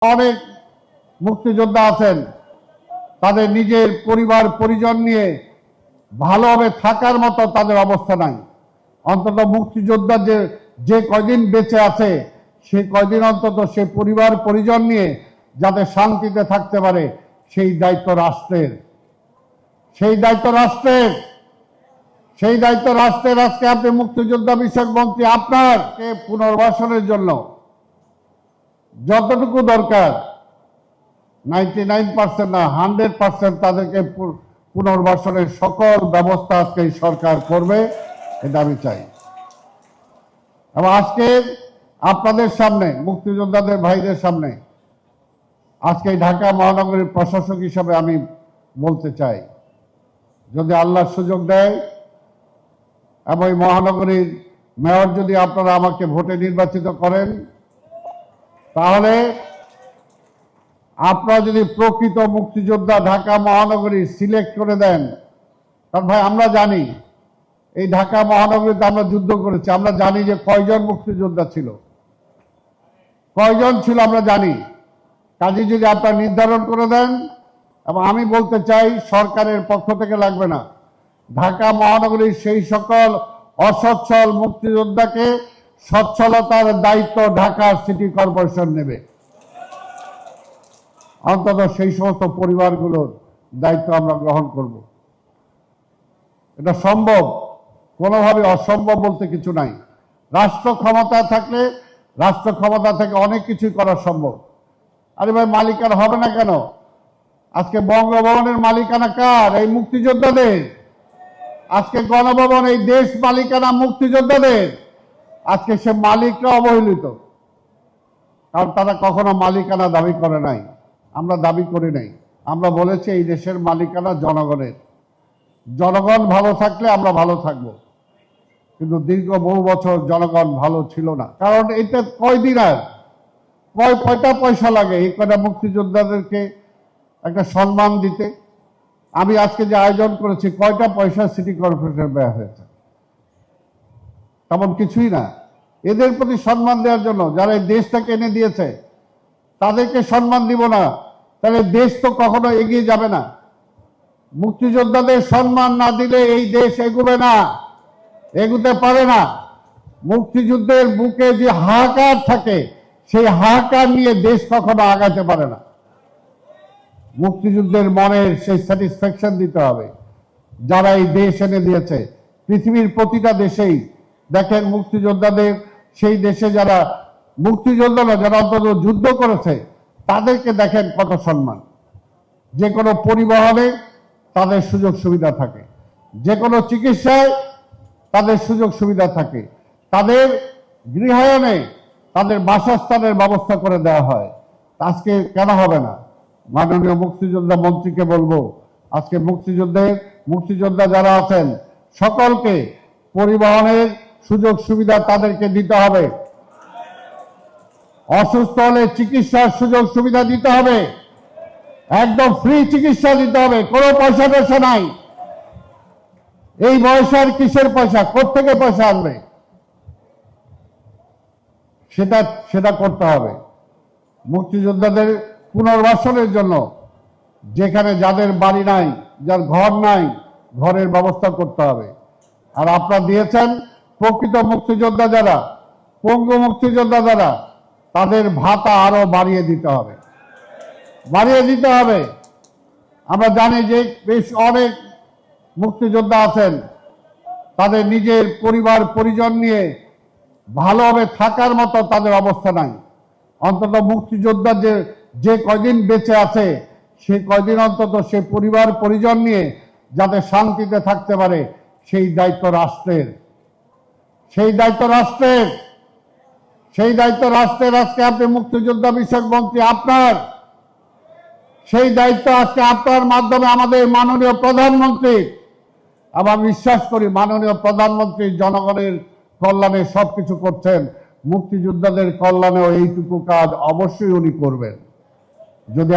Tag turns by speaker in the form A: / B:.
A: অনেক মুক্তিযোদ্ধা আছেন, তাদের নিজের পরিবার পরিজন নিয়ে ভালোভাবে থাকার মতো তাদের অবস্থা নাই। অন্তত মুক্তিযোদ্ধা যে কয়দিন বেঁচে আছে সেই কয়দিন অন্তত সে পরিবার পরিজন নিয়ে যাতে শান্তিতে থাকতে পারে, সেই দায়িত্ব রাষ্ট্রের। আজকে আপনি মুক্তিযোদ্ধা বিষয়ক মন্ত্রী, আপনাকে পুনর্বাসনের জন্য যতটুকু দরকার 99% না 100% তাদেরকে পুনর্বাসনের সকল ব্যবস্থা আজকে সরকার করবে, এটা আমি চাই। এবং আজকে আপনাদের সামনে, মুক্তিযোদ্ধাদের ভাইদের সামনে, আজকে ঢাকা মহানগরীর প্রশাসক হিসাবে আমি বলতে চাই, যদি আল্লাহ সুযোগ দেয় এবং এই মহানগরীর মেয়র যদি আপনারা আমাকে ভোটে নির্বাচিত করেন, তাহলে আপনারা যদি প্রকৃত মুক্তিযোদ্ধা ঢাকা মহানগরী সিলেক্ট করে দেন, কারণ ভাই আমরা জানি এই ঢাকা মহানগরীতে আমরা যুদ্ধ করেছি, আমরা জানি যে কয়জন মুক্তিযোদ্ধা ছিল, কয়জন ছিল আমরা জানি। কাজে যদি আপনারা নির্ধারণ করে দেন, এবং আমি বলতে চাই সরকারের পক্ষ থেকে লাগবে না, ঢাকা মহানগরীর সেই সকল অসচ্ছল মুক্তিযোদ্ধাকে সচ্ছলতার দায়িত্ব ঢাকা সিটি কর্পোরেশন নেবে। অন্তত সেই সমস্ত পরিবারগুলোর দায়িত্ব আমরা গ্রহণ করব। এটা সম্ভব, কোনোভাবে অসম্ভব বলতে কিছু নাই। রাষ্ট্র ক্ষমতা থাকলে রাষ্ট্র ক্ষমতা থেকে অনেক কিছু করা সম্ভব। আরে ভাই, মালিকানা হবে না কেন? আজকে বঙ্গভবনের মালিকানা কার? এই মুক্তিযোদ্ধাদের। আজকে গণভবন, এই দেশ মালিকানা মুক্তিযোদ্ধাদের। আজকে সে মালিকরা অবহেলিত, কারণ তারা কখনো মালিকানা দাবি করে নাই, আমরা দাবি করি নাই। আমরা বলেছি এই দেশের মালিকানা জনগণের। জনগণ ভালো থাকলে আমরা ভালো থাকব, কিন্তু দীর্ঘ বহু বছর জনগণ ভালো ছিল না। কারণ এটা কয়দিন আর কয়টা পয়সা লাগে এই কয়টা মুক্তিযোদ্ধাদেরকে একটা সম্মান দিতে? আমি আজকে যে আয়োজন করেছি, কয়টা পয়সা সিটি কর্পোরেশন ব্যয় হয়েছে? তেমন কিছুই না। এদের প্রতি সম্মান দেওয়ার জন্য, যারা এই দেশটাকে এনে দিয়েছে তাদেরকে সম্মান দিব না, তাহলে দেশ তো কখনো এগিয়ে যাবে না। মুক্তিযোদ্ধাদের সম্মান না দিলে এই দেশ এগোবে না, এগুতে পারে না। মুক্তিযুদ্ধের বুকে যে হাহাকার থাকে, সেই হাহাকার নিয়ে দেশ কখনো আগাতে পারে না। মুক্তিযুদ্ধের মনের সেই স্যাটিসফ্যাকশন দিতে হবে যারা এই দেশ এনে দিয়েছে। পৃথিবীর প্রতিটা দেশেই দেখেন মুক্তিযোদ্ধাদের, সেই দেশে যারা মুক্তিযোদ্ধা না, যারা অন্তত যুদ্ধ করেছে, তাদেরকে দেখেন কত সম্মান। যে কোনো পরিবহনে তাদের সুযোগ সুবিধা থাকে, যে কোনো চিকিৎসায় তাদের সুযোগ সুবিধা থাকে, তাদের গৃহায়নে তাদের বাসস্থানের ব্যবস্থা করে দেওয়া হয়। আজকে কেন হবে না? মাননীয় মুক্তিযোদ্ধা মন্ত্রীকে বলবো, আজকে মুক্তিযোদ্ধা যারা আছেন সকলকে পরিবহনের সুযোগ সুবিধা তাদেরকে দিতে হবে। অসুস্থ হলে চিকিৎসার সুযোগ সুবিধা দিতে হবে, একদম ফ্রি চিকিৎসা দিতে হবে, কোনো পয়সা টয়সা নাই। এই বয়সের কিসের পয়সা? কোত্থেকে পয়সা আনবে? সেটা করতে হবে। মুক্তিযোদ্ধাদের পুনর্বাসনের জন্য যেখানে যাদের বাড়ি নাই, যার ঘর নাই, ঘরের ব্যবস্থা করতে হবে। আর আপনারা দিয়েছেন প্রকৃত মুক্তিযোদ্ধা যারা, পঙ্গু মুক্তিযোদ্ধা যারা, তাদের ভাতা আরো বাড়িয়ে দিতে হবে। আমরা জানি যে বেশ অনেক মুক্তিযোদ্ধা আছেন, তাদের নিজের পরিবার পরিজন নিয়ে ভালোভাবে থাকার মতো তাদের অবস্থা নাই। অন্তত মুক্তিযোদ্ধা যে কয়দিন বেঁচে আছে সেই কয়দিন অন্তত সে পরিবার পরিজন নিয়ে যাতে শান্তিতে থাকতে পারে, সেই দায়িত্ব রাষ্ট্রের। আজকে আপনি মুক্তিযোদ্ধা বিষয়ক মন্ত্রী, আপনার সেই দায়িত্ব আজকে আপনার মাধ্যমে আমাদের মাননীয় প্রধানমন্ত্রী, আবার বিশ্বাস করি মাননীয় প্রধানমন্ত্রী জনগণের কল্যাণে সবকিছু করছেন, মুক্তিযোদ্ধাদের কল্যাণেও এইটুকু কাজ অবশ্যই উনি করবেন। যদি